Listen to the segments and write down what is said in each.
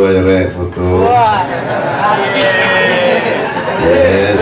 ayo rek foto. Yes.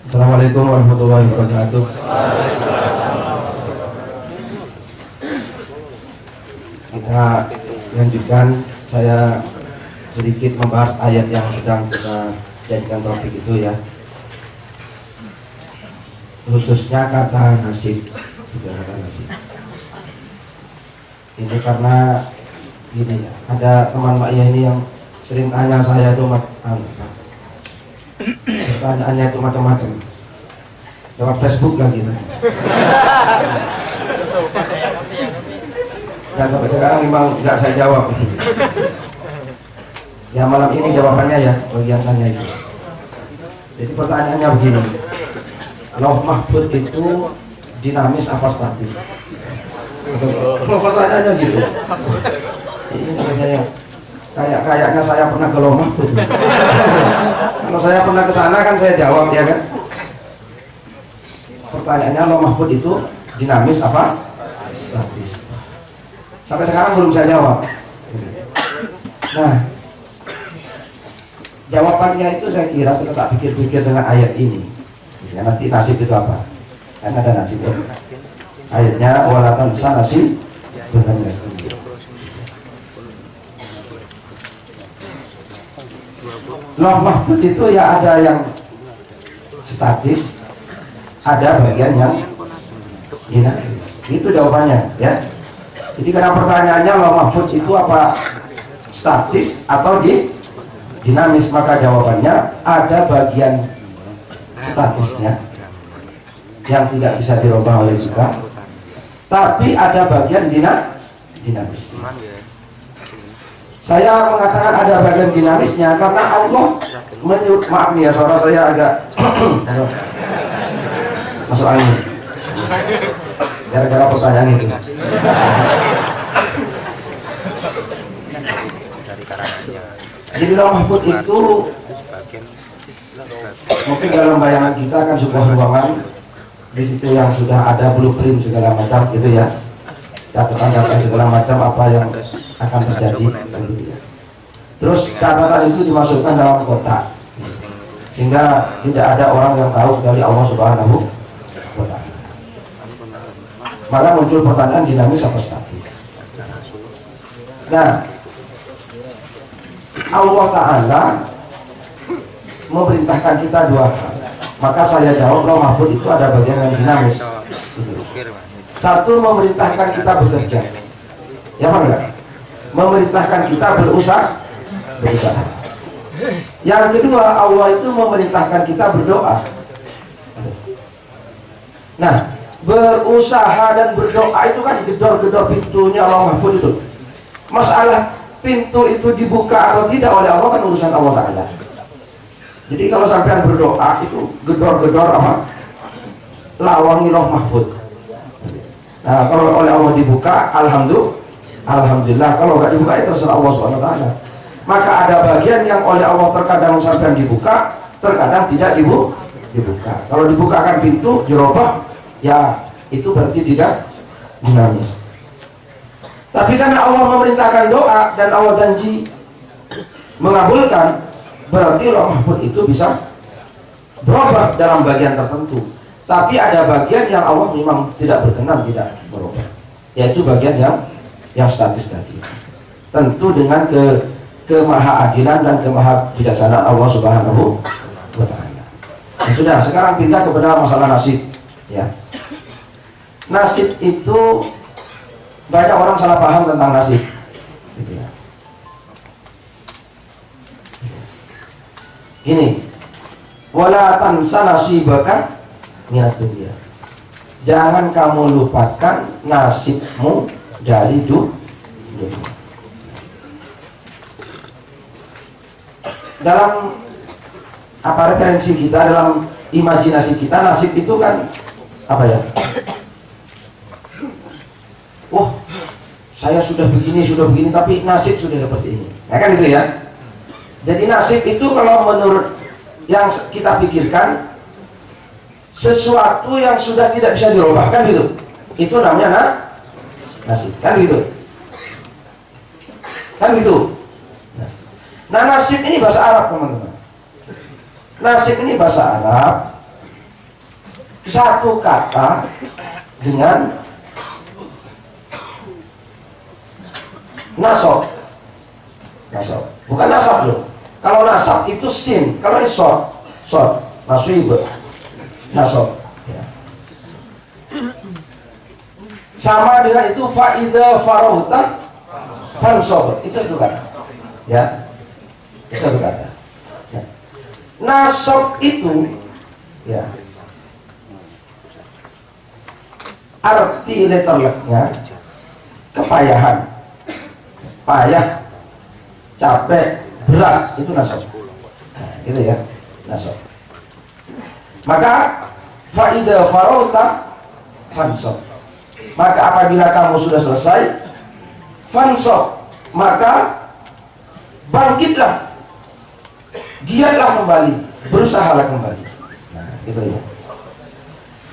Assalamualaikum warahmatullahi wabarakatuh. Kita lanjutkan, saya sedikit membahas ayat yang sedang kita jadikan topik itu ya, khususnya kata nasib. Kata nasib ini karena gini ya, ada teman Mak ini yang sering tanya saya itu pertanyaannya itu macam-macam, lewat Facebook lagi dan sampai sekarang memang nggak saya jawab. Ya malam ini jawabannya ya bagian tanya itu. Jadi pertanyaannya begini, Lauh Mahfud itu dinamis apa statis? Pertanyaannya gitu. Ini saya kayaknya saya pernah ke Lauh Mahfud. Kalau saya pernah ke sana kan saya jawab ya kan. Pertanyaannya Lauh Mahfud itu dinamis apa statis? Sampai sekarang belum saya jawab. Nah, jawabannya itu saya kira setelah pikir-pikir dengan ayat ini. Ya, nanti nasib itu apa? Kan ada nasib. Ayatnya walatan nasib benar. Lauh Mahfud itu ya ada yang statis, ada bagian yang dinamis. Itu jawabannya ya. Jadi karena pertanyaannya Lauh Mahfud itu apa statis atau dinamis, maka jawabannya ada bagian statisnya yang tidak bisa dirubah oleh kita, tapi ada bagian dinamis. Saya mengatakan ada bagian dinamisnya karena Allah menyuruh, maaf nih ya suara saya agak masuk angin gara-gara pertanyaan itu. Jadi Lauh Mahfud itu mungkin dalam bayangan kita kan sebuah ruangan, di situ yang sudah ada blueprint segala macam gitu ya, catatan segala macam apa yang akan terjadi gitu ya. Terus catatan itu dimasukkan dalam kotak sehingga tidak ada orang yang tahu dari Allah Subhanahu wa Ta'ala. Maka muncul pertanyaan dinamis apa statis. Nah, Allah Ta'ala memerintahkan kita dua hal. Maka saya jawab Lauh Mahfud itu ada bagian yang dinamis. Satu, memerintahkan kita bekerja. Ya apa enggak? Memerintahkan kita berusaha. Yang kedua, Allah itu memerintahkan kita berdoa. Nah, berusaha dan berdoa itu kan gedor-gedor pintunya Lauh Mahfud itu. Masalah pintu itu dibuka atau tidak oleh Allah kan urusan Allah Ta'ala. Jadi kalau sampean berdoa itu gedor-gedor apa? Lawangi Lauh Mahfud. Nah, kalau oleh Allah dibuka, alhamdulillah. Kalau nggak dibuka, ya terserah Allah Subhanahu wa Ta'ala. Maka ada bagian yang oleh Allah terkadang sampean dibuka, terkadang tidak dibuka. Kalau dibukakan pintu, dirobah, ya itu berarti tidak dinamis. Tapi karena Allah memerintahkan doa dan Allah janji mengabulkan, berarti Lauh Mahfud itu bisa berubah dalam bagian tertentu. Tapi ada bagian yang Allah memang tidak berkenan, tidak berubah, yaitu bagian yang statis tadi. Tentu dengan kemahaadilan dan kemahabijaksanaan Allah Subhanahu wa Ta'ala. Nah, sudah, sekarang pindah kepada masalah nasib. Ya, nasib itu banyak orang salah paham tentang nasib. Gitu ya. Gini, wala tansa nasibaka minad dunya. Jangan kamu lupakan nasibmu dari dunia. Dalam apa referensi kita, dalam imajinasi kita, nasib itu kan apa ya? Oh, saya sudah begini, tapi nasib sudah seperti ini. Ya kan itu ya. Jadi nasib itu kalau menurut yang kita pikirkan sesuatu yang sudah tidak bisa dirubah, kan gitu. Itu namanya nasib, kan gitu. Kan gitu. Nah, nasib ini bahasa Arab, teman-teman. Nasib ini bahasa Arab, satu kata dengan nasab. Nasab, bukan nasab loh. Kalau nasab itu sin, kalau ini sod, nasib, nasab. Ya. Sama dengan itu faida farauta fansab, itu kata. Ya, itu kata. Ya. Nasab itu, ya, arti letternya kepayahan, payah, capek, berat, itu nasab. Nah, itu ya, nasab. Maka faida farauta fansab. Maka apabila kamu sudah selesai fansab, maka bangkitlah, giatlah kembali, berusahalah kembali. Nah, itu ya.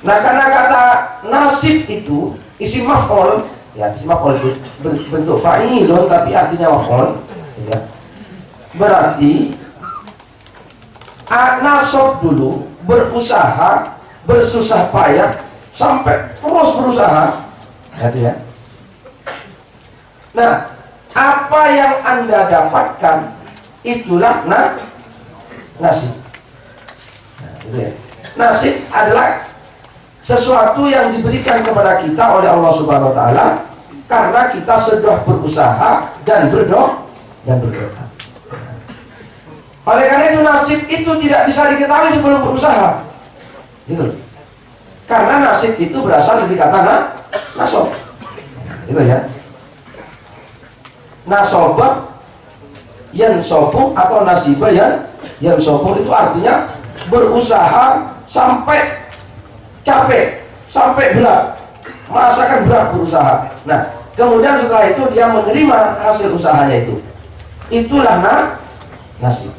Nah, karena kata nasib itu isim maf'ul, ya, isim maf'ul itu bentuk fa'ilun tapi artinya maf'ul, ya. Berarti nasab dulu berusaha, bersusah payah sampai terus berusaha, gitu ya. Nah, apa yang Anda dapatkan itulah nasib. Nah, itu ya. Nasib adalah sesuatu yang diberikan kepada kita oleh Allah Subhanahu wa taala karena kita sudah berusaha dan berdoa. Oleh karena itu nasib itu tidak bisa diketahui sebelum berusaha. Gitu. Karena nasib itu berasal dari kata nasab. Gitu ya. Nasabah yansabu atau nasibah yansabu itu artinya berusaha sampai capek, sampai berat, merasakan berat berusaha. Nah, kemudian setelah itu dia menerima hasil usahanya itu. Itulah nasib.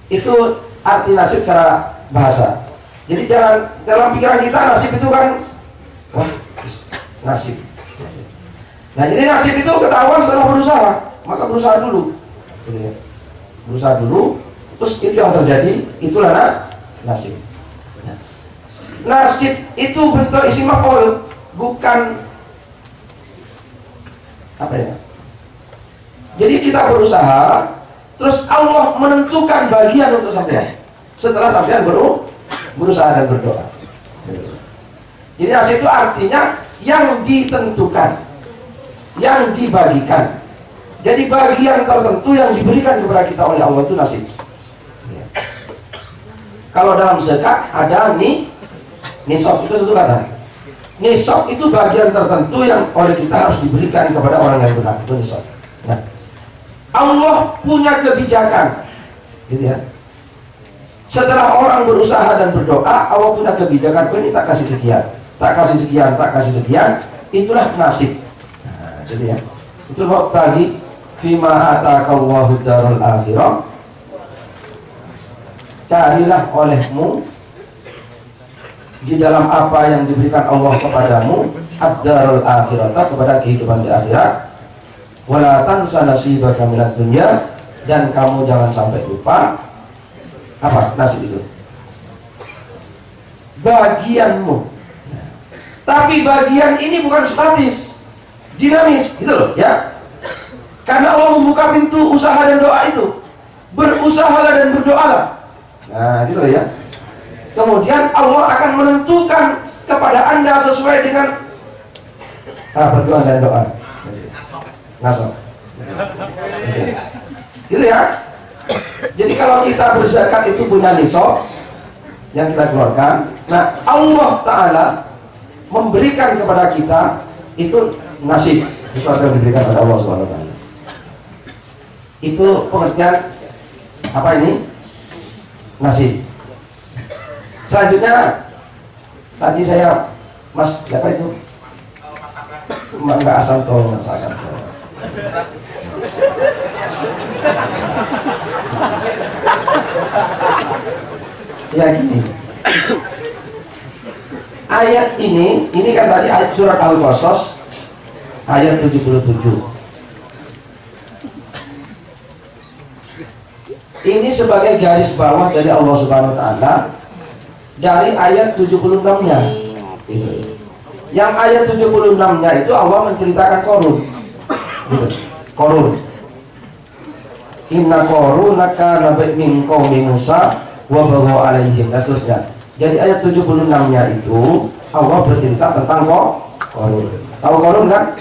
Itu arti nasib secara bahasa. Jadi jangan dalam pikiran kita nasib itu kan, wah, nasib. Nah, jadi nasib itu ketahuan setelah berusaha. Maka berusaha dulu. Berusaha dulu, terus itu yang terjadi, itulah nasib. Nasib itu bentuk isim maf'ul, bukan apa ya? Jadi kita berusaha, terus Allah menentukan bagian untuk sampean. Setelah sampean berusaha dan berdoa. Jadi nasib itu artinya yang ditentukan, yang dibagikan. Jadi bagian tertentu yang diberikan kepada kita oleh Allah itu nasib. Kalau dalam zakat ada nisab, itu satu kata. Nisab itu bagian tertentu yang oleh kita harus diberikan kepada orang yang berhak, itu nisab. Nah, Allah punya kebijakan, gitu ya. Setelah orang berusaha dan berdoa, Allah punya kebijakan. Oh, ini tak kasih sekian, tak kasih sekian, tak kasih sekian. Itulah nasib. Nah, gitu ya. Itu waktu tadi fima atakallahu darul akhirah. Carilah olehmu di dalam apa yang diberikan Allah kepadamu ad-darul akhirata, kepada kehidupan di akhirat. Wala tansa nasibaka minad dunya, dan kamu jangan sampai lupa apa nasib itu, bagianmu. Tapi bagian ini bukan statis, dinamis, gitu loh ya. Karena Allah membuka pintu usaha dan doa itu, berusahalah dan berdoalah. Nah, gitu loh ya. Kemudian Allah akan menentukan kepada Anda sesuai dengan berdoa dan doa. Nasab. Gitu ya. Jadi kalau kita berzakat itu punya nisab yang kita keluarkan. Nah, Allah Ta'ala memberikan kepada kita itu nasib, sesuatu yang diberikan oleh Allah Subhanahu Wa Ta'ala. Itu pengertian apa ini? Nasib. Selanjutnya tadi saya Mas siapa itu? Enggak Asanto, Mas Asanto. Ya gini. Ayat ini kan tadi ayat surat Al-Qasas ayat 77. Ini sebagai garis bawah dari Allah Subhanahu Wa Ta'ala dari ayat 76-nya. Yang ayat 76-nya itu Allah menceritakan Qarun. Qarun. Inna Qaruna kana min qaumi Musa wa bagha alaihim, dan seterusnya. Jadi ayat 76-nya itu Allah bercerita tentang Qarun. Tahu Qarun kan?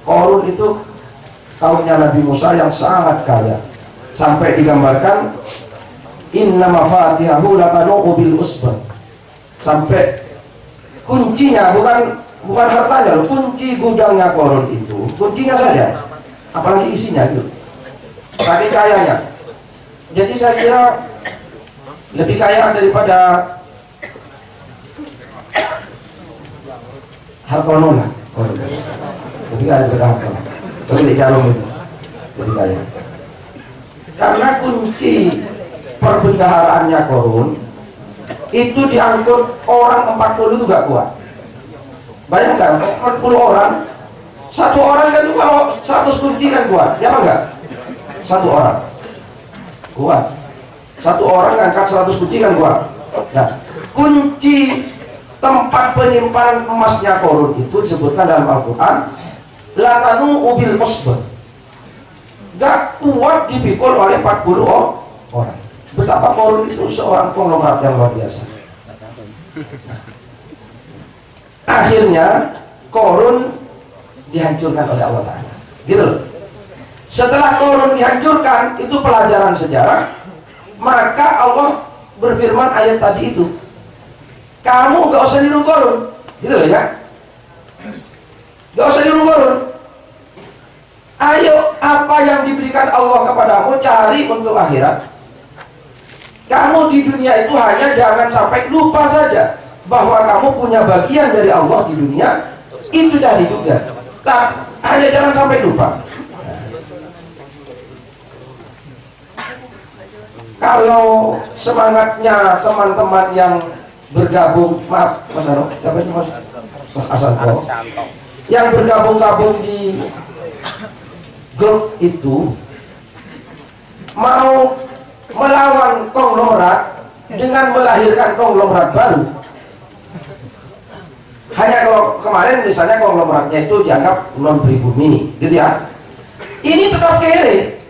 Qarun itu kaumnya Nabi Musa yang sangat kaya. Sampai digambarkan inna mafatihahu latanu bil usbah. Sampai kuncinya bukan hartanya loh, kunci gudangnya Qarun itu kuncinya saja, apalagi isinya itu saking kayanya. Jadi saya kira lebih kaya daripada Hartono lah, lebih kaya daripada Hartono, lebih Jarum itu lebih kaya, karena kunci perbendaharaannya Qarun itu diangkut orang 40 itu gak kuat. Bayangkan 40 orang, satu orang kan kalau 100 kunci kan kuat, ya apa enggak? Satu orang kuat, satu orang angkat 100 kunci kan kuat. Nah, kunci tempat penyimpanan emasnya Qarun itu disebutkan dalam Al-Quran latanu ubil usbah, gak kuat dipikul oleh 40 orang. Betapa Qarun itu seorang konglomerat yang luar biasa. Akhirnya Qarun dihancurkan oleh Allah Ta'ala, gitu loh. Setelah Qarun dihancurkan, itu pelajaran sejarah. Maka Allah berfirman ayat tadi itu, kamu gak usah niru Qarun, gitu loh ya. Gak usah niru Qarun. Ayo, apa yang diberikan Allah kepadamu cari untuk akhirat. Kamu di dunia itu hanya jangan sampai lupa saja bahwa kamu punya bagian dari Allah di dunia, itu cari juga. Hanya jangan sampai lupa. Kalau semangatnya teman-teman yang bergabung, maaf Mas Aro, siapa itu Mas Asanto, yang bergabung-gabung di grup itu mau melawan konglomerat dengan melahirkan konglomerat baru. Hanya kalau kemarin misalnya konglomeratnya itu dianggap non pribumi, gitu ya. Ini tetap kere,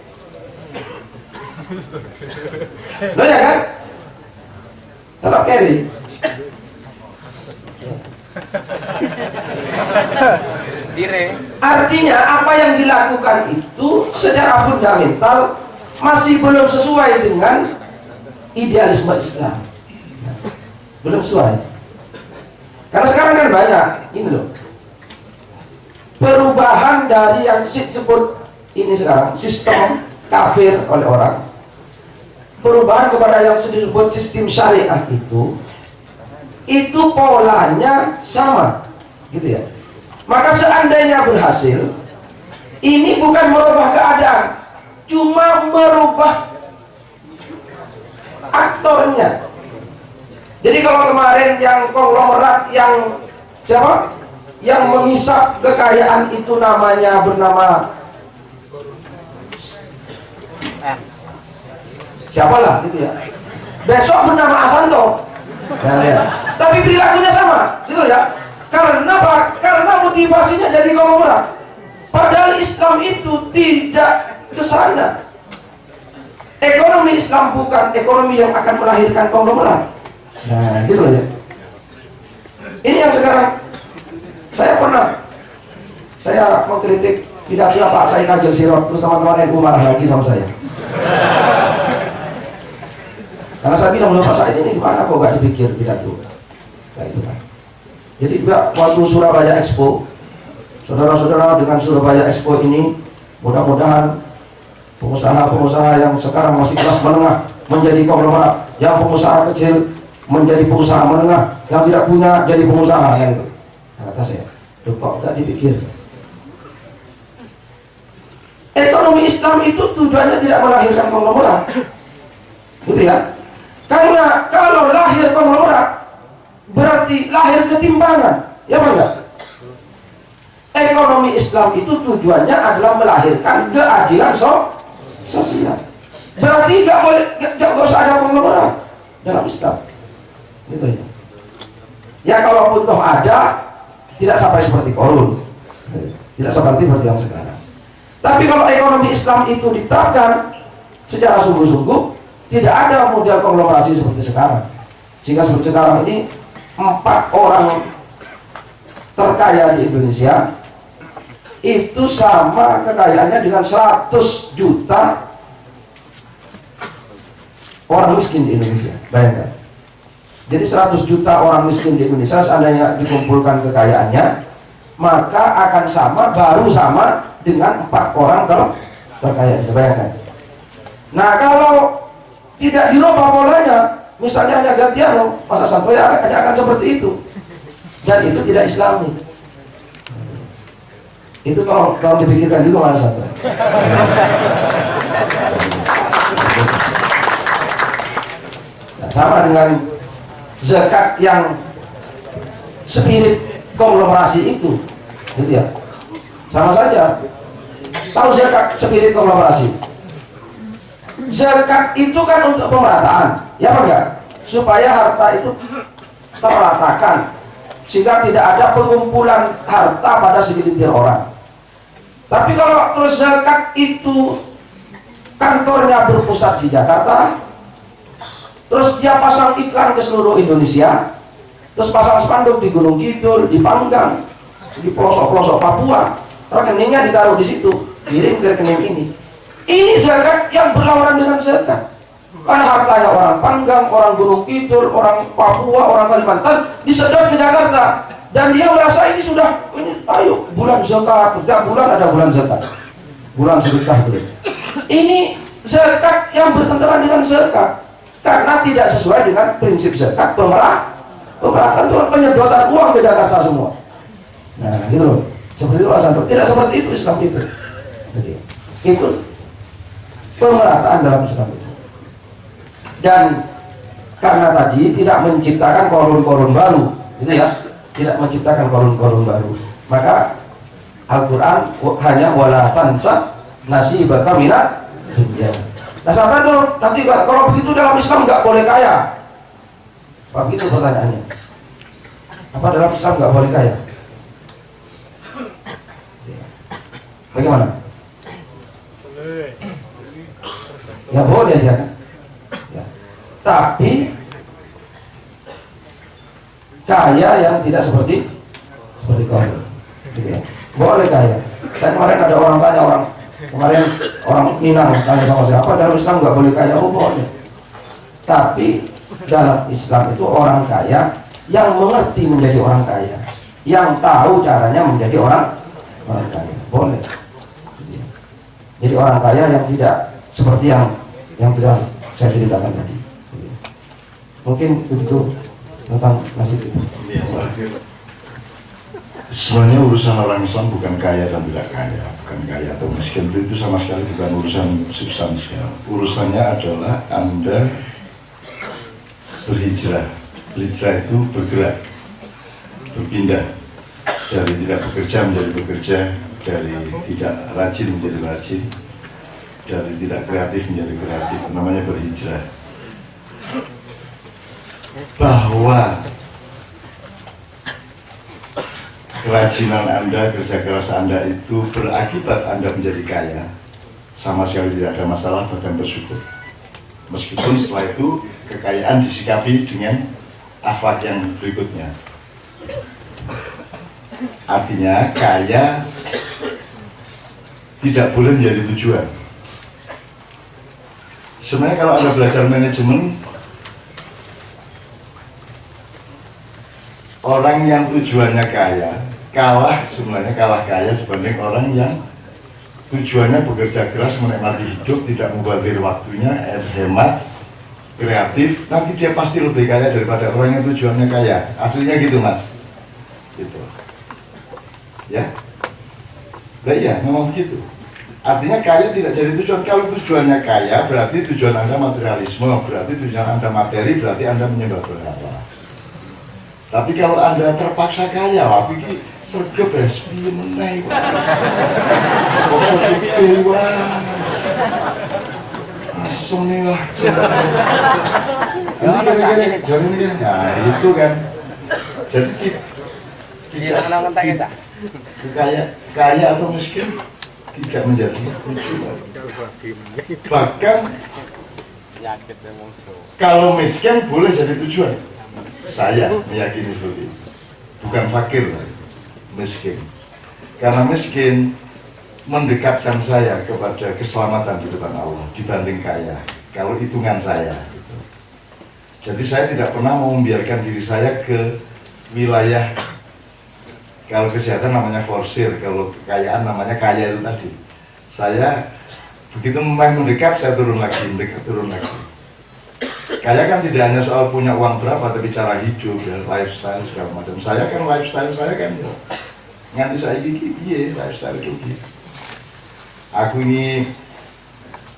loh ya kan? Tetap kere. Artinya apa yang dilakukan itu secara fundamental masih belum sesuai dengan idealisme Islam, belum sesuai. Karena sekarang kan banyak ini loh, perubahan dari yang disebut ini sekarang sistem kafir oleh orang, perubahan kepada yang disebut sistem syariah itu polanya sama, gitu ya. Maka seandainya berhasil, ini bukan merubah keadaan, cuma merubah aktornya. Jadi kalau kemarin yang konglomerat yang siapa? Yang mengisap kekayaan itu namanya bernama siapalah gitu ya. Besok bernama Asanto. Ya. Tapi perilakunya sama, gitu ya. Karena apa? Karena motivasinya jadi konglomerat. Padahal Islam itu tidak ke sana. Ekonomi Islam bukan ekonomi yang akan melahirkan konglomerat. Nah, gitu loh ya. Ini yang sekarang saya mengkritik pidato Pak Said Agil Sirot, terus teman-teman NU marah lagi sama saya. Karena saya bilang Bapak saya ini gimana kok gak dipikir pidato. Nah itu kan. Jadi juga waktu Surabaya Expo, saudara-saudara, dengan Surabaya Expo ini mudah-mudahan pengusaha-pengusaha yang sekarang masih kelas menengah menjadi konglomerat, yang pengusaha kecil menjadi pengusaha menengah, yang tidak punya jadi pengusaha, ya itu. Nah, kata saya, tuh kok gak dipikir. Ekonomi Islam itu tujuannya tidak melahirkan konglomerat, gitu ya. Karena kalau lahir konglomerat berarti lahir ketimpangan, ya Pak enggak? Ekonomi Islam itu tujuannya adalah melahirkan keadilan sosial. Berarti nggak usah ada konglomerat dalam Islam, gitu ya. Ya kalaupun toh ada, tidak sampai seperti korun, tidak seperti yang sekarang. Tapi kalau ekonomi Islam itu diterapkan secara sungguh-sungguh, tidak ada model konglomerasi seperti sekarang. Sehingga seperti sekarang ini 4 orang terkaya di Indonesia itu sama kekayaannya dengan 100 juta orang miskin di Indonesia. Bayangkan. Jadi 100 juta orang miskin di Indonesia seandainya dikumpulkan kekayaannya, maka akan baru sama dengan 4 orang terkaya. Bayangkan. Nah kalau tidak dirubah polanya, misalnya hanya Gantiano, Mas Santo ya hanya akan seperti itu, dan itu tidak Islami. Itu kalau dipikirkan juga Mas Santo. Nah, sama dengan zakat yang spirit konglomerasi itu, gitu ya. Sama saja. Tahu zakat spirit konglomerasi? Zakat itu kan untuk pemerataan, ya Pak enggak? Supaya harta itu terratakan, sehingga tidak ada pengumpulan harta pada segelintir orang. Tapi kalau terus zakat itu kantornya berpusat di Jakarta, terus dia pasang iklan ke seluruh Indonesia, terus pasang spanduk di Gunung Kidul, di Panggang, di pelosok-pelosok Papua, rekeningnya ditaruh di situ, kirim ke rekening ini. Ini zakat yang berlawanan dengan zakat. Karena hartanya orang Panggang, orang Gunung Kidul, orang Papua, orang Kalimantan disedot ke Jakarta, dan dia merasa ini sudah ayo bulan zakat, setiap bulan ada bulan zakat, bulan sedekah itu. Ini zakat yang bertentangan dengan zakat, karena tidak sesuai dengan prinsip zakat pemerataan itu penyedotan uang ke Jakarta semua. Nah gitu loh, seperti itu Mas Santo. Tidak seperti itu Islam itu. Jadi, itu pemerataan dalam Islam itu. Dan karena tadi tidak menciptakan korun-korun baru, gitu ya, tidak menciptakan korun-korun baru, maka Al-Quran hanya wala tansa nasibaka minad dunya. Nah sampai tuh nanti kalau begitu dalam Islam nggak boleh kaya. Apa begitu pertanyaannya? Apa dalam Islam nggak boleh kaya? Bagaimana? Ya boleh ya kan? Ya. Tapi kaya yang tidak seperti kau, gitu ya. Boleh kaya. Saya kemarin ada orang tanya, orang Minang tanya sama saya, apa dalam Islam nggak boleh kaya? Oh boleh. Tapi dalam Islam itu orang kaya yang mengerti menjadi orang kaya, yang tahu caranya menjadi orang kaya, boleh. Jadi orang kaya yang tidak seperti yang saya ceritakan tadi. Mungkin begitu tentang nasib itu. Sebenarnya urusan orang Islam bukan kaya dan tidak kaya, bukan kaya atau miskin, itu sama sekali bukan urusan substansial. Urusannya adalah Anda berhijrah. Berhijrah itu bergerak, berpindah dari tidak bekerja menjadi bekerja, dari tidak rajin menjadi rajin, dari tidak kreatif menjadi kreatif. Namanya berhijrah. Bahwa kerajinan Anda, kerja keras Anda itu berakibat Anda menjadi kaya, sama sekali tidak ada masalah, bahkan bersyukur. Meskipun setelah itu kekayaan disikapi dengan akhlak yang berikutnya. Artinya kaya tidak boleh menjadi tujuan. Sebenarnya kalau Anda belajar manajemen, orang yang tujuannya kaya sebenarnya kalah kaya dibanding orang yang tujuannya bekerja keras, menikmati hidup, tidak mubazir waktunya, hemat, kreatif. Nanti dia pasti lebih kaya daripada orang yang tujuannya kaya. Aslinya gitu mas, gitu ya. Nah iya, memang begitu. Artinya kaya tidak jadi tujuan. Kalau tujuannya kaya, berarti tujuan Anda materialisme, berarti tujuan Anda materi, berarti Anda menyembah berhala. Tapi kalau Anda terpaksa kaya, wah pikir sergap SP menai, kok suke wah, langsung nih lah. Ini kira-kira, jadi ini kan, nah itu kan. Jadi tidak kaya atau miskin tidak menjadi tujuan. Bahkan kalau miskin boleh jadi tujuan. Saya meyakini seperti itu. Bukan fakir, miskin. Karena miskin mendekatkan saya kepada keselamatan di depan Allah dibanding kaya. Kalau hitungan saya. Gitu. Jadi saya tidak pernah mau membiarkan diri saya ke wilayah. Kalau kesehatan namanya forsir, kalau kekayaan namanya kaya itu tadi. Saya begitu mendekat, saya turun lagi, mendekat turun lagi. Kaya kan tidak hanya soal punya uang berapa, tapi cara hidup, ya, lifestyle segala macam. Saya kan lifestyle saya kan, ya, nganti saya gigi, iya lifestyle itu gitu. Aku ini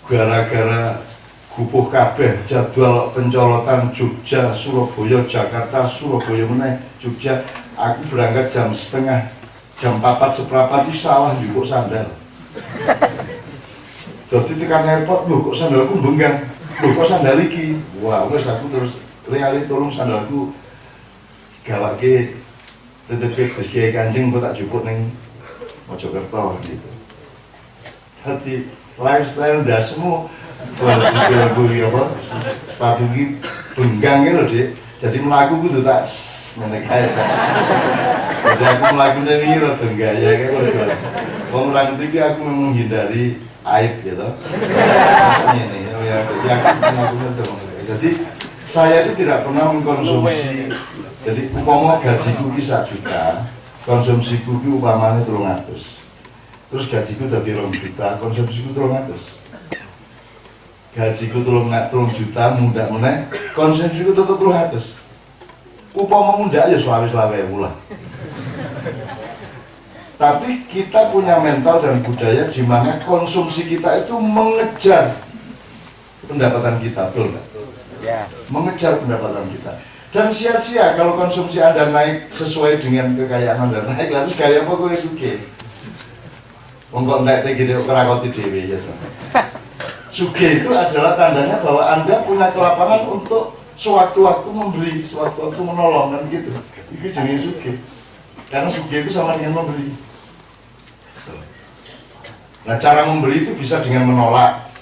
gara-gara gupuh kabeh jadwal pencolotan Jogja, Surabaya, Jakarta, Surabaya meneh, Jogja. Aku berangkat jam 4 seperempat itu salah jupuk sandal. Jadi tekan airport, loh kok sandalku benggang, loh kok sandal iki. Wah, wes aku terus reali tolong sandalku gawake tetep wis Kiai Kanjeng kok tak jupuk ning Mojokerto gitu. Jadi lifestyle dasmu sikilku iki apa? Sepatu iki benggang lho, Dik. Jadi mlaku kudu tak ngene kae. Jadi aku mlaku ning rada gaya kae kok. Wong orang iki aku menghindari aib gitu. Ini ya, jadi saya itu tidak pernah mengkonsumsi. Jadi umpama gajiku ki 1 juta, konsumsiku ki umpamane 300. Terus gajiku dadi 2 juta, konsumsiku 300. Gajiku 3 juta, mundak meneh, konsumsiku tetep 300. Upama mundak ya selawe-selawe lah. Tapi kita punya mental dan budaya di mana konsumsi kita itu mengejar pendapatan kita, betul nggak? Ya. Mengejar pendapatan kita. Dan sia-sia kalau konsumsi Anda naik sesuai dengan kekayaan Anda naik, lalu gaya apa gue suke? Mengkok entek gede kerakoti dewi ya. Suge itu adalah tandanya bahwa Anda punya kelapangan untuk sewaktu-waktu memberi, sewaktu-waktu menolong kan gitu. Itu jenis suge. Karena suge itu sama dengan memberi. Nah cara memberi itu bisa dengan menolak,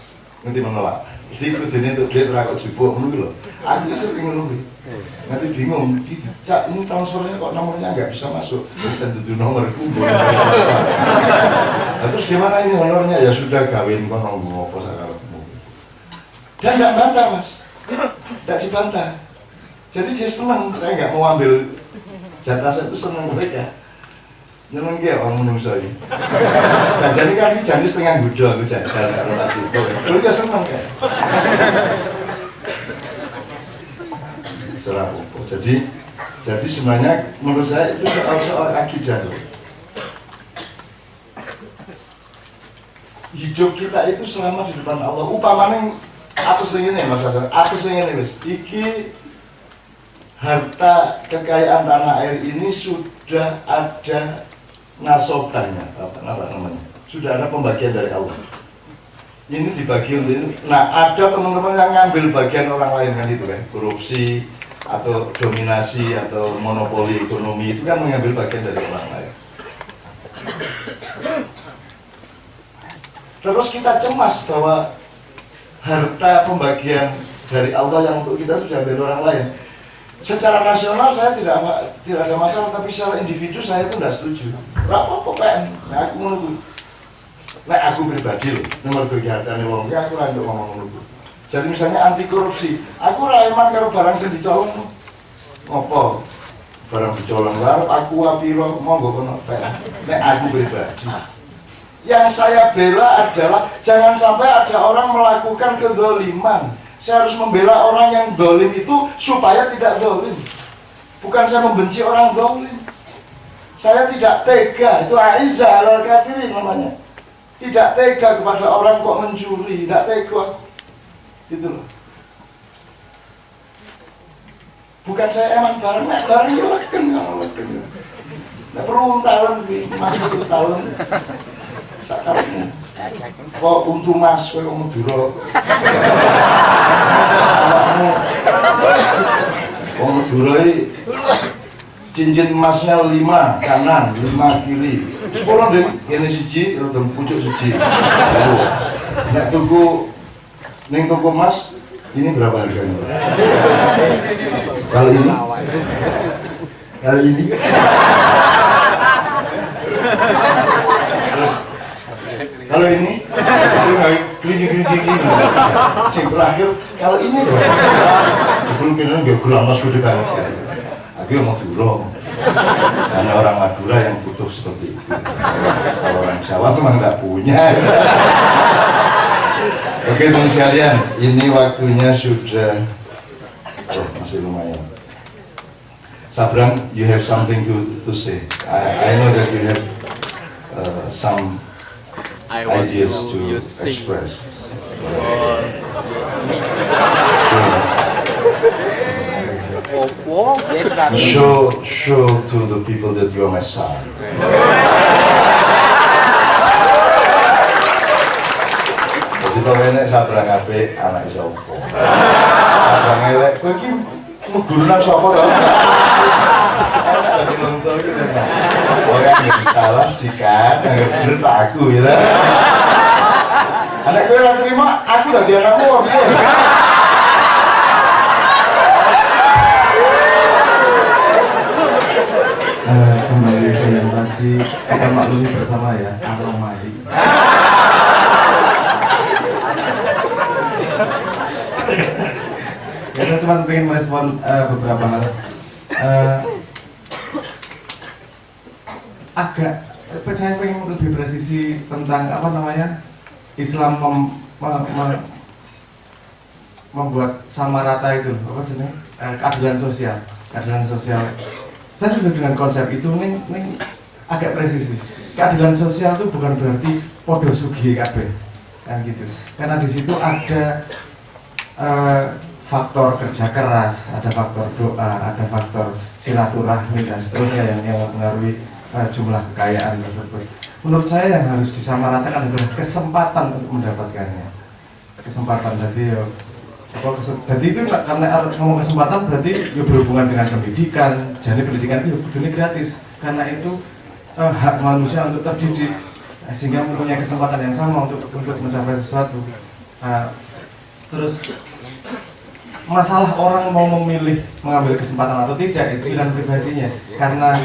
nanti menolak. Jadi kudunya untuk duit rakot jubuk menunggu loh. Aku sering menunggu. Nanti bingung, Cak ini transfernya kok nomornya nggak bisa masuk. Bisa tutup nomorku. Nah, terus gimana ini honornya? Ya sudah kawin kok ngomong apa sakarepmu. Dan nggak bantah mas, nggak dibantah. Jadi dia senang, saya nggak mau ambil jatah, saya itu senang mereka. Nyeneng ke orang menungso ini. Jangan kan ini janji setengah gudo aku jajan kalau tak gitu. Lu ya seneng kan. Serah apa. Jadi sebenarnya menurut saya itu soal akidah. Hidup kita itu selamat di depan Allah. Upamane aku sing ngene Mas Adon, aku sing ngene wis. Iki harta kekayaan tanah air ini sudah ada nasobanya, apa namanya? Sudah ada pembagian dari Allah. Ini dibagi untuk ini. Nah, ada teman-teman yang ngambil bagian orang lain kan itu kan, korupsi atau dominasi atau monopoli ekonomi itu kan mengambil bagian dari orang lain. Terus kita cemas bahwa harta pembagian dari Allah yang untuk kita itu diambil orang lain. Secara nasional saya tidak ada masalah, tapi secara individu saya itu tidak setuju. Berapa PN? Nah aku menunggu. Nah aku pribadi loh, nomor kegiatan wong aku ora nduk ngomong menunggu. Jadi misalnya anti korupsi, aku ora eman karo barang sing dicolong. Ngopo? barang dicolong warung aku apiro monggo kono nek aku pribadi. Yang saya bela adalah jangan sampai ada orang melakukan kedzaliman. Saya harus membela orang yang zalim itu supaya tidak zalim. Bukan saya membenci orang zalim. Saya tidak tega, itu aizah alal kafirin namanya. Tidak tega kepada orang kok mencuri, tidak tega. Gitu loh. Bukan saya eman bareng, nek bareng ya leken, kalau leken. Nek perlu talent, masuk talent. Sakarnya. Kok untuk mas, kok Madura. Kok Madura ini cincin emasnya 5 kanan, 5 kiri. Sekolah deh, ini siji, rodong pucuk siji. Nek tuku, neng toko emas, ini berapa harganya? Kali ini? Kali ini? Terus, kalau ini? Gini. Sing terakhir, kalau ini loh. Sebelum kita nggak gelang mas gede kan? Aku mau Madura. Hanya orang Madura yang butuh seperti itu. Kalau orang Jawa memang nggak punya. Oke teman sekalian, ini waktunya sudah masih lumayan. Sabrang, you have something to say. I know that you have some ideas to express. Show to the people that you are my son. Jadi kalau ini Sabrang apik, anak sopo. Sabrang elek, kowe iki guru nang sopo to? Dadi nonton gitu. Orang yang salah sikat, yang bener tak aku ya. Anak kowe ora terima, aku dadi anakmu piye? Kembali ke yang tadi kita maklumi bersama ya, anomali. Ya, saya cuma pengen merespon beberapa hal. Saya pengen lebih presisi tentang apa namanya Islam membuat sama rata itu apa sih keadilan sosial. Saya setuju dengan konsep itu, neng agak presisi. Keadilan sosial itu bukan berarti podo sugih kabeh, kan gitu. Karena di situ ada faktor kerja keras, ada faktor doa, ada faktor silaturahmi dan seterusnya yang mempengaruhi jumlah kekayaan tersebut. Menurut saya yang harus disamaratakan adalah kesempatan untuk mendapatkannya. Kesempatan jadi jadi itu karena ngomong kesempatan berarti ya berhubungan dengan pendidikan. Jadi pendidikan itu dunia gratis karena itu hak manusia untuk terdidik sehingga mempunyai kesempatan yang sama untuk mencapai sesuatu. Terus masalah orang mau memilih mengambil kesempatan atau tidak itu pilihan pribadinya. Karena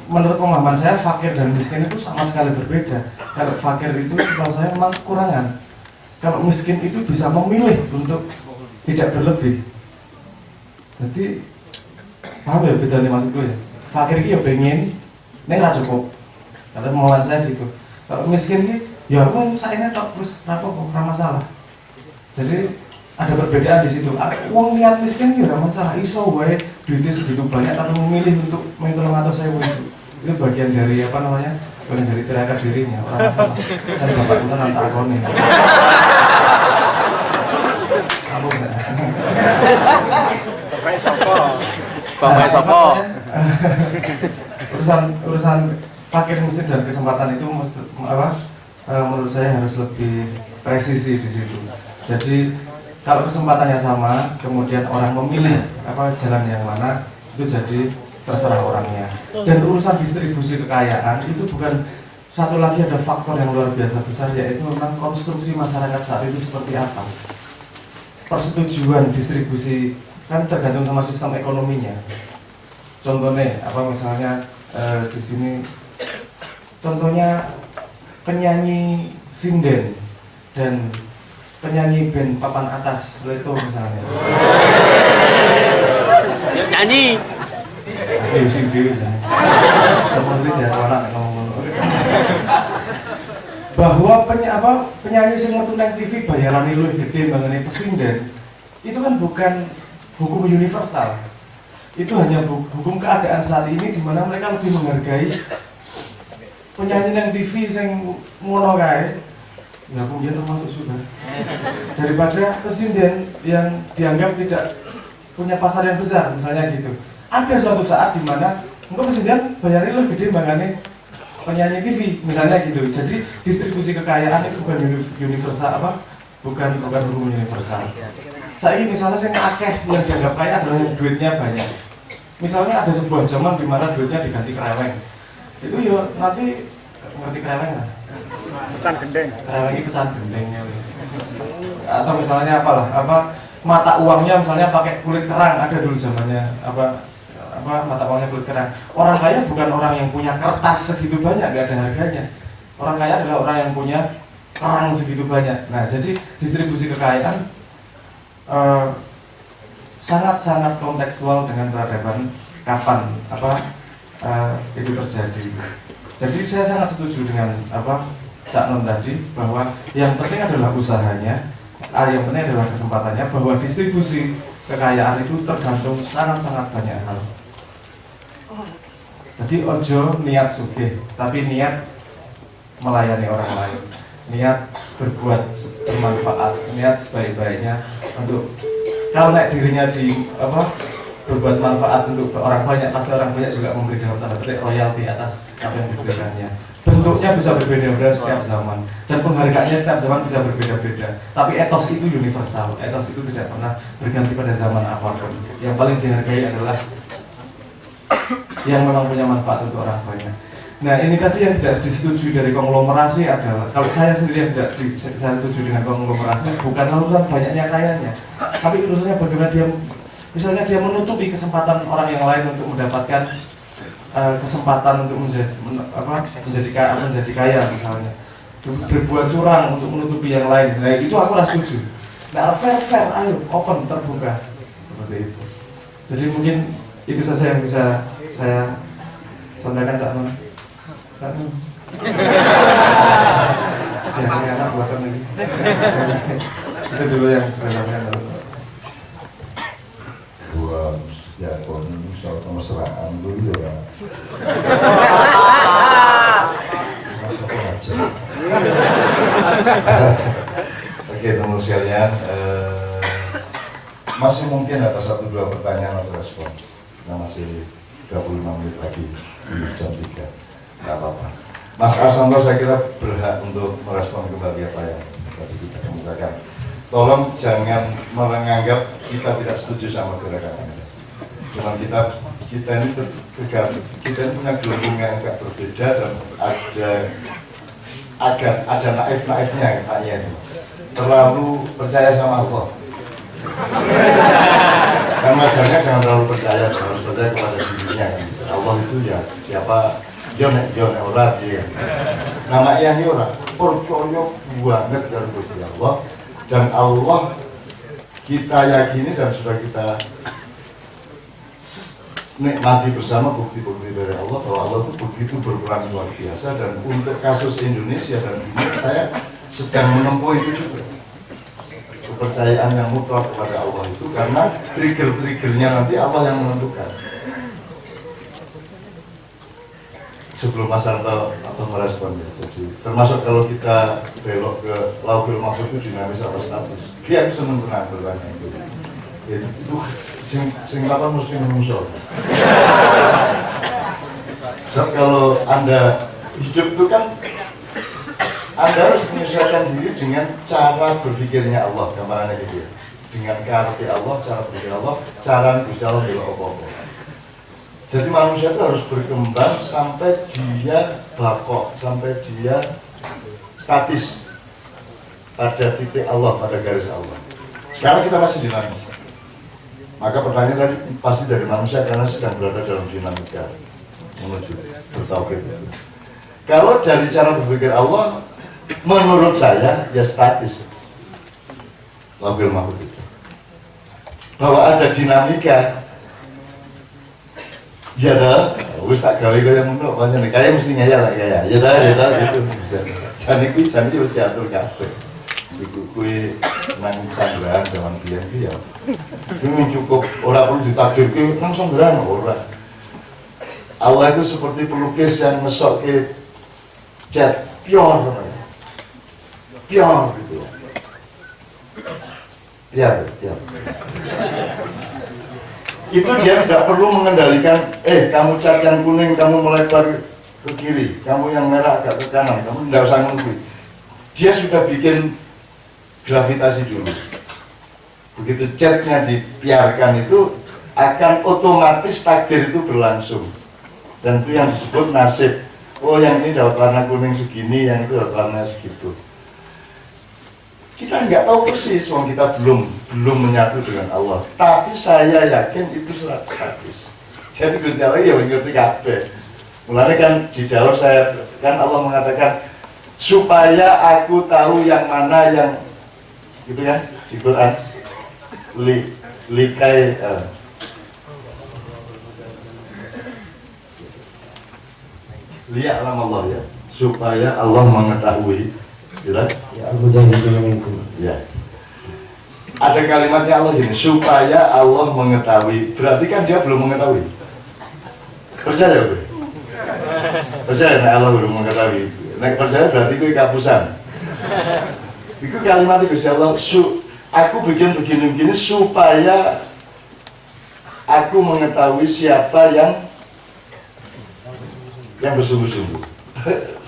menurut pemahaman saya fakir dan miskin itu sama sekali berbeda. Kalau fakir itu setahu saya memang kekurangan. Kalau miskin itu bisa memilih untuk tidak berlebih. Jadi paham ya bedanya maksudku ya. Fakir ini ya pengen, ini nggak cukup. Kalau kemauan saya gitu. Kalau miskin ini ya aku saya tok terus apa masalah. Jadi ada perbedaan di situ. Uang niat miskin ya nggak masalah. Iso wae duitnya segitu banyak tapi memilih untuk mentolong atau saya itu bagian dari apa namanya? Bagian dari tirakat dirinya. Orang masalah. Saya bapak sultan nanti akoni. Bapak Sopo. Urusan fakir miskin dan kesempatan itu menurut saya harus lebih presisi di situ. Jadi kalau kesempatannya sama, kemudian orang memilih jalan yang mana, itu jadi terserah orangnya. Dan urusan distribusi kekayaan itu bukan satu lagi, ada faktor yang luar biasa besar, yaitu tentang konstruksi masyarakat saat itu seperti apa. Persetujuan distribusi kan tergantung sama sistem ekonominya. Contohnya misalnya di sini contohnya penyanyi sinden dan penyanyi band papan atas Leto misalnya. Nyanyi. sing dhewe saya. Seperti dia orang ngomong. Bahwa penyanyi sing metu nang TV bayaran luwih gede mengenai presiden itu kan bukan hukum universal. Itu hanya hukum keadaan saat ini di mana mereka lebih menghargai penyanyi nang TV sing ngono kae. Ya kemudian termasuk sudah daripada presiden yang dianggap tidak punya pasar yang besar misalnya gitu. Ada suatu saat di mana engkau presiden bayarnya lebih gede makanya penyanyi TV misalnya gitu. Jadi distribusi kekayaan itu bukan universal bukan hukum universal. Saya ini misalnya saya akeh yang dianggap kaya adalah yang duitnya banyak. Misalnya ada sebuah zaman di mana duitnya diganti kereweng. Itu ya nanti ngerti kereweng lah. Pecahan gendeng. Kereweng itu pecahan gendengnya. Atau misalnya mata uangnya misalnya pakai kulit kerang, ada dulu zamannya mata uangnya kulit kerang. Orang kaya bukan orang yang punya kertas segitu banyak, nggak ada harganya. Orang kaya adalah orang yang punya kerang segitu banyak. Nah, jadi distribusi kekayaan sangat-sangat kontekstual dengan peradaban kapan itu terjadi. Jadi saya sangat setuju dengan Cak Non tadi bahwa yang penting adalah usahanya, yang penting adalah kesempatannya, bahwa distribusi kekayaan itu tergantung sangat-sangat banyak hal. Jadi ojo niat sugih, tapi niat melayani orang lain, niat berbuat bermanfaat, niat sebaik-baiknya untuk kalau dirinya berbuat manfaat untuk orang banyak, pasti orang banyak juga memberi dalam tanda petik royalti atas apa yang diberikannya. Bentuknya bisa berbeda-beda setiap zaman dan penghargaannya setiap zaman bisa berbeda-beda. Tapi etos itu universal, etos itu tidak pernah berganti pada zaman apapun. Yang paling dihargai adalah yang memang punya manfaat untuk orang banyak. Nah, ini tadi yang tidak disetujui dari konglomerasi adalah, kalau saya sendiri yang tidak setuju dengan konglomerasi bukanlah urusan banyaknya kayanya, tapi urusannya bagaimana dia, misalnya dia menutupi kesempatan orang yang lain untuk mendapatkan kesempatan untuk menjadi kaya misalnya, berbuat curang untuk menutupi yang lain. Nah, itu aku rasa setuju. Nah, fair, ayo open, terbuka seperti itu. Jadi mungkin itu saja yang bisa saya sampaikan, Cak Non. Jangan anak buatan lagi. Itu dulu yang saya sampaikan. Dua ya kon soal kemesraan dulu ya. Oke teman sekalian, masih mungkin ada 1-2 pertanyaan atau respon. Kita masih 35 menit lagi di jam 3. Nggak apa-apa. Mas Arsanto saya kira berhak untuk merespon kembali apa yang tadi kita kemukakan. Tolong jangan menganggap kita tidak setuju sama gerakan Anda. Cuma kita ini punya gelembung yang agak berbeda dan ada naif-naifnya katanya ini. Terlalu percaya sama Allah. Kan wajarnya jangan terlalu percaya, harus percaya kepada dirinya kan. Allah itu ya siapa John orang dia. Namanya ini orang percaya banget dari Gusti Allah, dan Allah kita yakini dan sudah kita nikmati bersama bukti-bukti dari Allah bahwa Allah itu begitu berperan luar biasa. Dan untuk kasus Indonesia dan dunia, saya sedang menempuh itu juga, kepercayaan yang mutlak kepada Allah itu, karena trigger-triggernya nanti Allah yang menentukan. Sebelum Mas Arto atau merespon ya, jadi termasuk kalau kita belok ke Lauhul Mahfuz itu dinamis atau statis, dia bisa menentukan bertanya itu sing kapan mesti menyusul. So, kalau Anda hidup itu kan Anda harus menyesuaikan diri dengan cara berpikirnya Allah, gambarannya gitu ya. Dengan karakter Allah, cara berpikir Allah, cara Gusti Allah belok apa-apa. Jadi manusia itu harus berkembang sampai dia bakok, sampai dia statis pada titik Allah, pada garis Allah. Sekarang kita masih dinamis. Maka pertanyaan tadi pasti dari manusia karena sedang berada dalam dinamika menuju bertauhid. Kalau dari cara berpikir Allah, menurut saya ya statis. Lauhul Mahfuz itu. Bahwa ada dinamika Iya dah, wis tak gawe kaya ngono, pancen kaya mesti ngayal lah kaya. Ya dah gitu bisa. Jan iki mesti atur kabeh. Iku kuwi nang sanggrahan zaman biyen ki ya. Ini cukup ora perlu ditakdirke nang sanggrahan ora. Allah itu seperti pelukis yang ngesokke cat pure. Pure gitu ya. Ya. Itu dia tidak perlu mengendalikan, kamu cat yang kuning, kamu melebar ke kiri, kamu yang merah agak ke kanan, kamu tidak usah nunggu. Dia sudah bikin gravitasi dulu. Begitu catnya dibiarkan itu akan otomatis takdir itu berlangsung. Dan itu yang disebut nasib. Oh, yang ini dapat warna kuning segini, yang itu dapat warna segitu. Kita nggak tahu persis, wong kita belum menyatu dengan Allah. Tapi saya yakin itu 100%. Jadi Gusti Allah ya ngerti kabeh. Mulanya kan di daur saya kan Allah mengatakan supaya aku tahu yang mana yang gitu kan di Quran likai lihat Allah ya supaya Allah mengetahui. Ya. Ada kalimatnya Allah gini, supaya Allah mengetahui. Berarti kan dia belum mengetahui. Percaya gue? Percaya nah Allah belum mengetahui. Nek percaya berarti gue kapusan. Itu kalimat itu Allah. Aku bikin begini-begini supaya aku mengetahui siapa yang bersungguh-sungguh.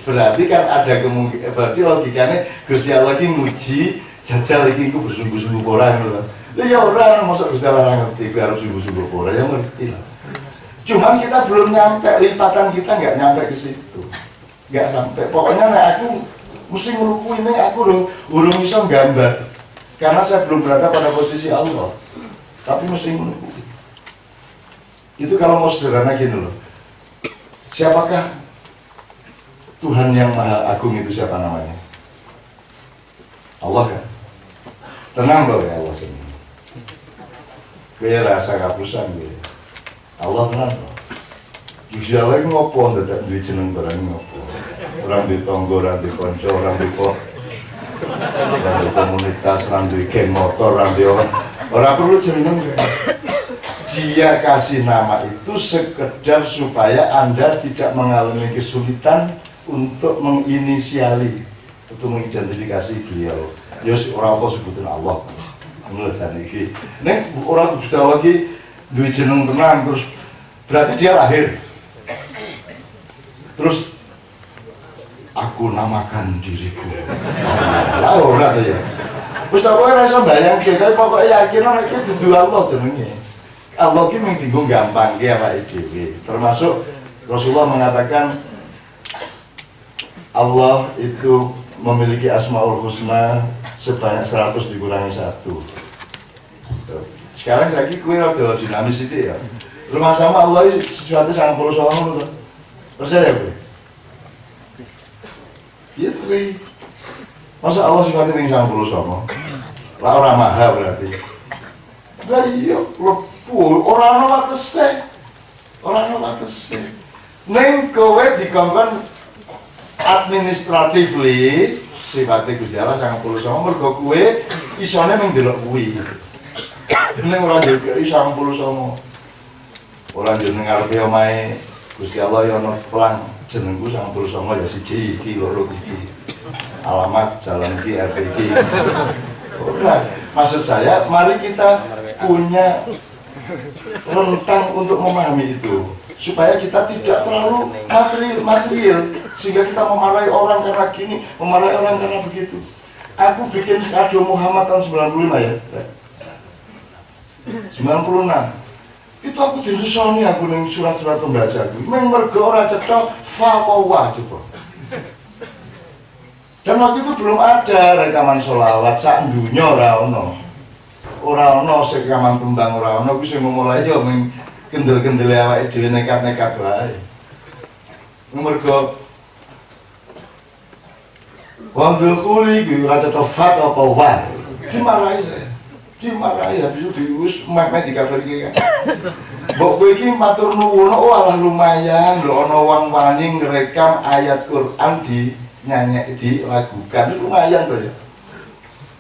Berarti kan ada kemungkinan, berarti logikanya Gusti Allah ini nguji jajal ini ku bersungguh-sungguh orang gitu. Lah ya orang masa Gusti Allah ngerti ku harus sungguh-sungguh orang, ya ngerti lah. Cuman kita belum nyampe, lipatan kita nggak nyampe ke situ, nggak sampai. Pokoknya nah aku mesti ngeluku ini, aku urung bisa gambar, karena saya belum berada pada posisi Allah. Tapi mesti ngeluku. Itu kalau mau sederhana gini loh. Siapakah Tuhan yang Maha Agung itu siapa namanya? Allah kan? Tenang loh ya Allah sini. Kaya rasa kapusan gitu. Allah tenang loh. Gusti Allah itu ngopo, tidak duit jeneng barang ngopo. Orang di tonggo, orang di konco, orang di kok, orang di komunitas, orang di geng motor, orang di orang perlu jeneng. Dia kasih nama itu sekedar supaya Anda tidak mengalami kesulitan untuk menginisiali, untuk mengidentifikasi beliau. Ya orang apa sebutin Allah. Menurut saya ini, orang sudah lagi duit jeneng tenang terus berarti dia lahir. Terus aku namakan diriku. Lah ora tuh ya. Wis aku ora iso bayang kita pokoke yakin nek iki dudu Allah jenenge. Allah ki mung dienggo gampangke awake dhewe. Termasuk Rasulullah mengatakan Allah itu memiliki Asmaul Husna sebanyak 100 dikurangi 1. Sekarang lagi kue rada dinamis itu ya. Rumah sama Allah sesuatu sangat perlu soal itu. Percaya gue? Iya tuh kayak. Masa Allah sesuatu yang sangat perlu soal? Lah orang mahal berarti. Lah iya, orang watesnya, Neng kowe dikongkon administratively sifatnya Gusti Allah sangat perlu sama mergo kuwe isone mung delok kuwi. Ning ora ndelok sangat perlu sama. Ora ndelok ning ngarepe omahe Gusti Allah ya ono pelang jenengku sangat perlu sama ya siji iki loro iki. Alamat jalan iki RT iki. Ora, maksud saya mari kita punya rentang untuk memahami itu supaya kita tidak terlalu material sehingga kita memarahi orang karena gini, memarahi orang karena begitu. Aku bikin kado Muhammad tahun 95 ya 96 itu aku disusoni aku ning surat-surat pembacaku meng mergo ora cetha faqawa coba. Dan waktu itu belum ada rekaman sholawat sak dunya ora ono sing rekaman tembang ora ono kuwi sing memulai yo meng kendel-kendel awake dhewe nekat-nekat wae. Mergo wong kuli kuwi ora cetha fat apa wae. Dimarahi saya. Dimarahi habis itu dius mek di cover iki kan. Mbok kowe iki matur nuwun, oh alah lumayan lho ana wong wani ngrekam ayat Quran di nyanyi dilagukan lumayan to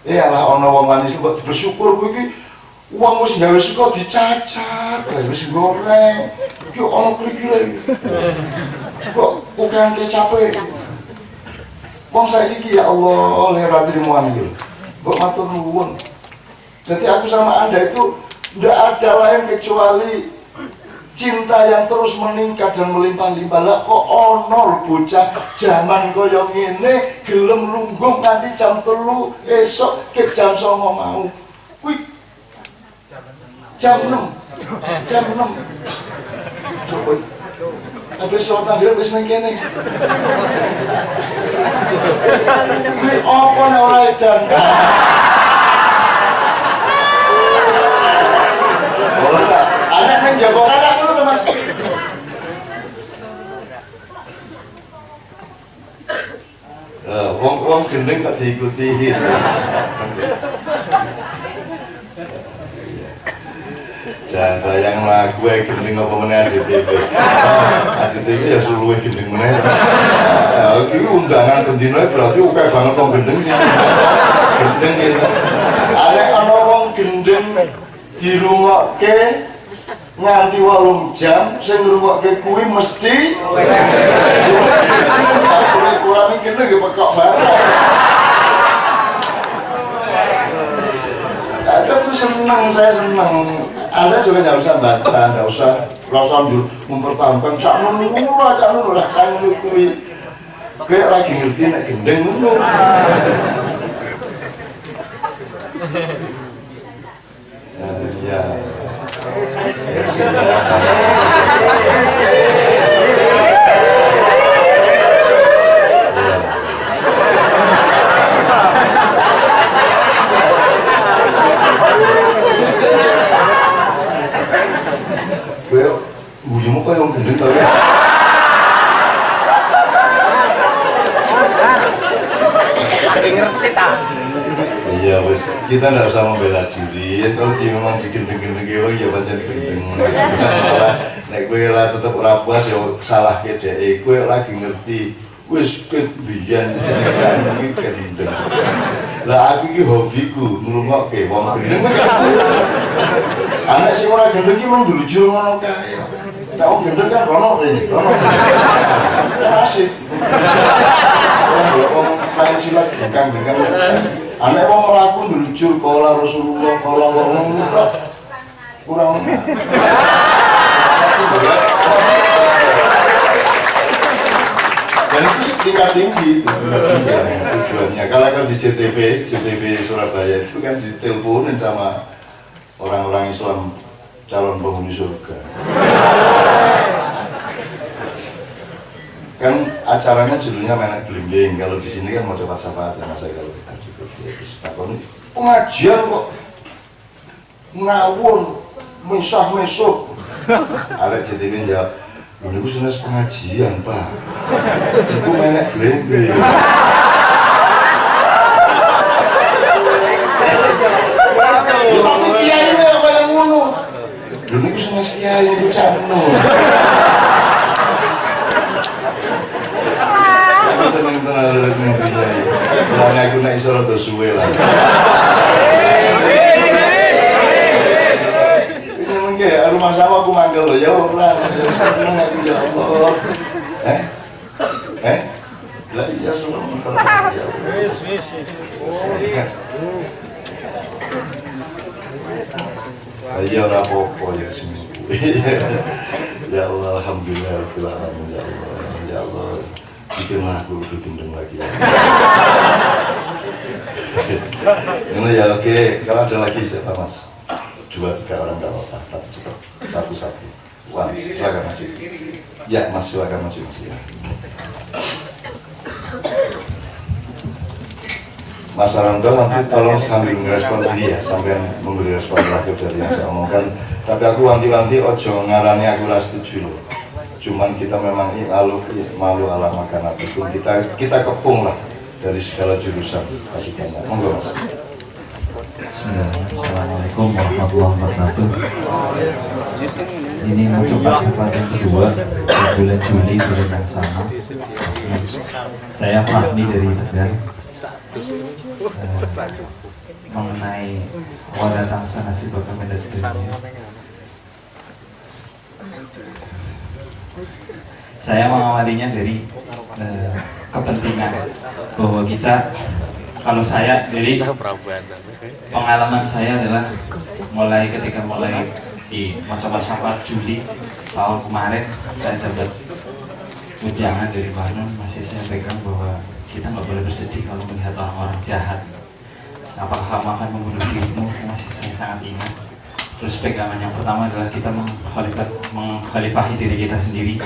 ya. Alah ana wong wani kok bersyukur kowe iki wong wis gawe sego dicacat, wis goreng. Iki ana kira-kira kok bukan kecape. Wong saiki iki ya Allah ora trimoan iki. Mbok matur nuwun. Jadi aku sama Anda itu tidak ada lain kecuali cinta yang terus meningkat dan melimpah-limpah. Lah kok ono bocah zaman koyo ngene gelem lungguh nganti jam 3 esok ke jam 09 mau. Kuwi jam 6. Jam 6. Coba. Habis sholat maghrib wis nang kene. Kuwi apa nek ora edan? Anak nang jago anak dulu tuh Mas. Wong gendeng kok diikuti. Jangan sayang lagu gendeng apa meneh di TV. Di TV ya suruh gendeng meneh. Iki undangan bendino berarti akeh banget wong gendeng sih. Gendeng gitu. Arek ana wong gendeng dirungokke nganti 8 jam, sing ngrungokke kuwi mesti kurang iki lho nggih pekok bareng. Itu senang, saya senang. Anda juga nggak usah bantah, nggak usah mempertahankan cak nunu lah, saya nunukui kayak lagi ngerti nak gendeng nunu. Ya. Buyumu kok yang gendeng tau ya? Ngerti tak? Iya wes, kita nggak usah membela diri. Kalau dia memang digendeng-gendeng ya, ya pancen gendeng. Nek kowe ora tetep ora puas ya salah dhek. Kowe lagi ngerti wis kebiyen iki gendeng. Lah aku iki hobiku ngrungokke wong gendeng. Anak sing ora gendeng iki mung njujur ngono kae. Nek wong gendeng kan ono rene, ono. Asik. Wong main silat dengan anak wong mlaku njujur kala Rasulullah kala wong kurang. Dan itu tingkat tinggi tujuannya. Kalau di JTV Surabaya itu kan diteleponin sama orang-orang Islam calon penghuni surga. Kan acaranya judulnya Menek Blimbing. Kalau di sini kan mau coba sapa aja mas saya kalau takon pengajian kok ngawur mesah-mesuk. Arek JTV jawab, "Lha niku senes pengajian, Pak. Iku Menek Blimbing." Tapi kiai ini apa yang ngono? Lha niku senes kiai niku sakno. Seneng tenan terus ngertinya. Soalnya aku nek iso rada suwe lah. Ini mungkin rumah sama aku manggil loh ya ora. Seneng aku ya Allah. Lah iya seneng ya. Ya ora apa-apa ya sini. Ya Allah alhamdulillah rabbil alamin ya Allah. Ya Allah. Bikinlah aku lebih gendeng lagi ya. Ini ya oke, kalau ada lagi siapa mas? 2-3 orang gak apa-apa, tapi cepat satu-satu. Wah, silakan maju. Ya mas, silakan maju mas ya. Mas Aranto nanti tolong sambil merespon ini ya, sampai memberi respon lanjut dari yang saya omongkan. Tapi aku wanti-wanti ojo ngarani aku ras setuju loh. Cuman kita memang malu ala makanan itu kita kepung lah dari segala jurusan pasukannya. Monggo mas. Assalamualaikum warahmatullahi wabarakatuh. ini untuk kesempatan kedua di bulan Juli bulan yang sama. Saya Fahmi dari Tegal, mengenai awal datang sanasi Bapak Mendak dunia. Saya mengawalinya dari kepentingan bahwa kita, kalau saya dari pengalaman saya adalah ketika mulai di masa-masa Juli tahun kemarin, saya dapat ujangan dari Pak Nun, masih saya pegang bahwa kita nggak boleh bersedih kalau melihat orang-orang jahat. Apakah kamu akan membunuh dirimu? Masih saya sangat ingat. Terus pegangan yang pertama adalah kita menghalifahi diri kita sendiri.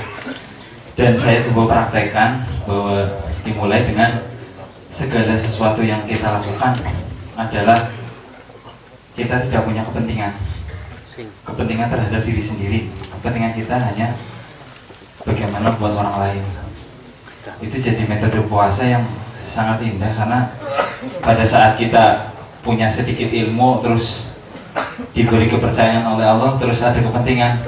Dan saya coba praktekkan bahwa dimulai dengan segala sesuatu yang kita lakukan adalah kita tidak punya kepentingan terhadap diri sendiri. Kepentingan kita hanya bagaimana buat orang lain. Itu jadi metode puasa yang sangat indah, karena pada saat kita punya sedikit ilmu terus diberi kepercayaan oleh Allah, terus ada kepentingan,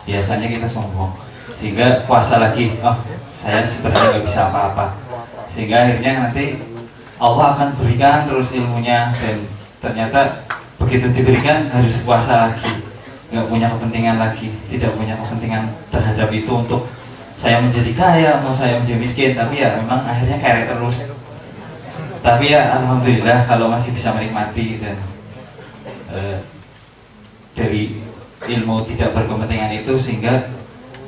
biasanya kita sombong, sehingga puasa lagi, oh saya sebenarnya nggak bisa apa-apa, sehingga akhirnya nanti Allah akan berikan terus ilmunya, dan ternyata begitu diberikan harus puasa lagi, nggak punya kepentingan lagi, tidak punya kepentingan terhadap itu untuk saya menjadi kaya atau saya menjadi miskin, tapi ya memang akhirnya kere terus. Tapi ya alhamdulillah kalau masih bisa menikmati, dan dari ilmu tidak berkepentingan itu, sehingga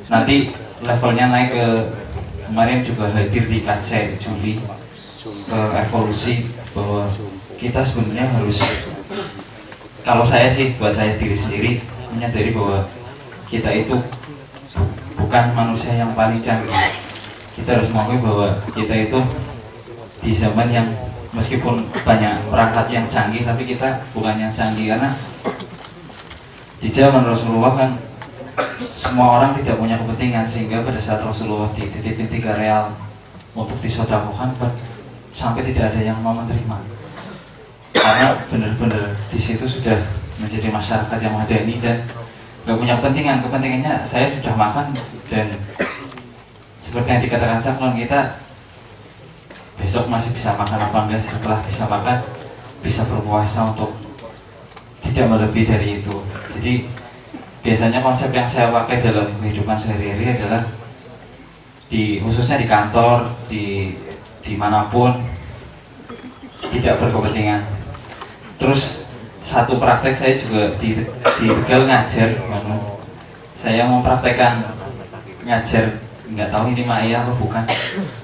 nanti levelnya naik ke, kemarin juga hadir di KC Juli, ke evolusi, bahwa kita sebenarnya harus, kalau saya sih, buat saya diri sendiri, menyadari bahwa kita itu bukan manusia yang paling canggih. Kita harus mengakui bahwa kita itu di zaman yang meskipun banyak perangkat yang canggih, tapi kita bukan yang canggih, karena di zaman Rasulullah kan semua orang tidak punya kepentingan, sehingga pada saat Rasulullah dititipin 3 real untuk disodakokan, sampai tidak ada yang mau menerima, karena benar-benar di situ sudah menjadi masyarakat yang madani dan nggak punya kepentingan. Kepentingannya saya sudah makan, dan seperti yang dikatakan Caklon, kita besok masih bisa makan apa enggak, setelah bisa makan bisa berpuasa untuk tidak melebihi dari itu. Jadi biasanya konsep yang saya pakai dalam kehidupan sehari-hari adalah khususnya di kantor, dimanapun, tidak berkepentingan. Terus satu praktek saya juga di Tegal ngajar, saya mempraktekkan ngajar, nggak tahu ini Maya atau bukan,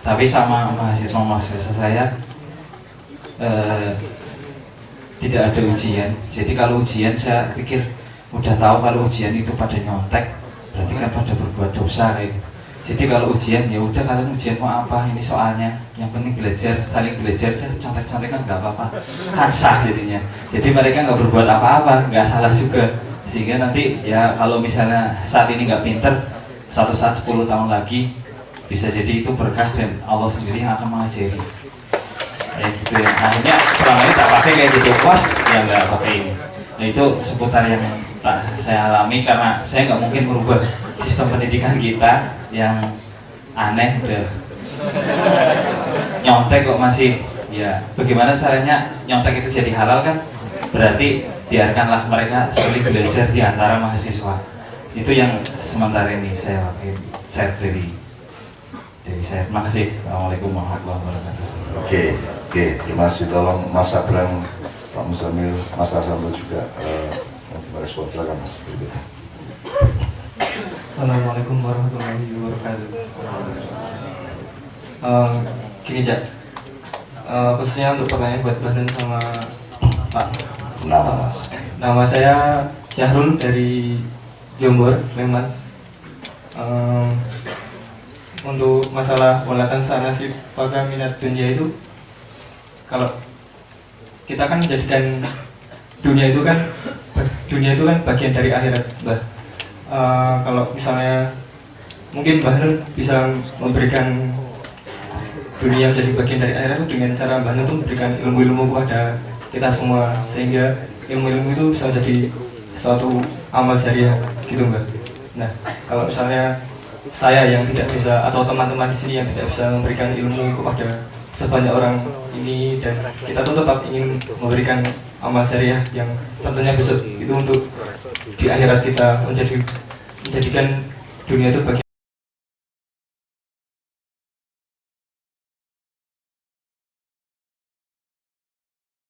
tapi sama mahasiswa saya tidak ada ujian. Jadi kalau ujian saya pikir udah tahu kalau ujian itu pada nyontek, berarti kan pada berbuat dosa kayak gitu. Jadi kalau ujian ya udah, kalian ujian mau apa, ini soalnya, yang penting belajar, saling belajar, kan contek-contek kan nggak apa-apa, kan sah jadinya. Jadi mereka nggak berbuat apa-apa, nggak salah juga, sehingga nanti ya kalau misalnya saat ini nggak pinter, satu saat 10 tahun lagi bisa jadi itu berkah, dan Allah sendiri yang akan mengajari. Kayak gitu ya. Akhirnya selama ini tak pakai kayak gitu, puas ya nggak pakai ini. Nah itu seputar yang tak saya alami, karena saya nggak mungkin merubah sistem pendidikan kita yang aneh, udah nyontek kok masih, ya bagaimana caranya nyontek itu jadi halal kan? Berarti biarkanlah mereka saling belajar di antara mahasiswa. Itu yang sementara ini saya lakukan, saya dari saya. Terima kasih. Assalamualaikum warahmatullahi wabarakatuh. Oke, terima kasih. Tolong Mas Abrang, Pak Muzamil, Mas Arsanto juga merespon, silakan Mas. Assalamualaikum warahmatullahi wabarakatuh. Gini Cak, khususnya untuk pertanyaan buat Badan sama Pak. Nama saya Syahrul dari Jombor, Sleman. Untuk masalah walatan sanasib pada minat dunia itu, kalau kita kan menjadikan dunia itu kan bagian dari akhirat, Mbah. Kalau misalnya mungkin Mbah Nun bisa memberikan dunia menjadi bagian dari akhirat itu dengan cara Mbah Nun itu memberikan ilmu-ilmu kepada kita semua, sehingga ilmu-ilmu itu bisa menjadi suatu amal jariah gitu Mbah. Nah, kalau misalnya saya yang tidak bisa atau teman-teman di sini yang tidak bisa memberikan ilmu kepada sebanyak orang ini, dan kita tetap ingin memberikan amal jariah yang tentunya besok itu untuk di akhirat kita menjadikan dunia itu bagi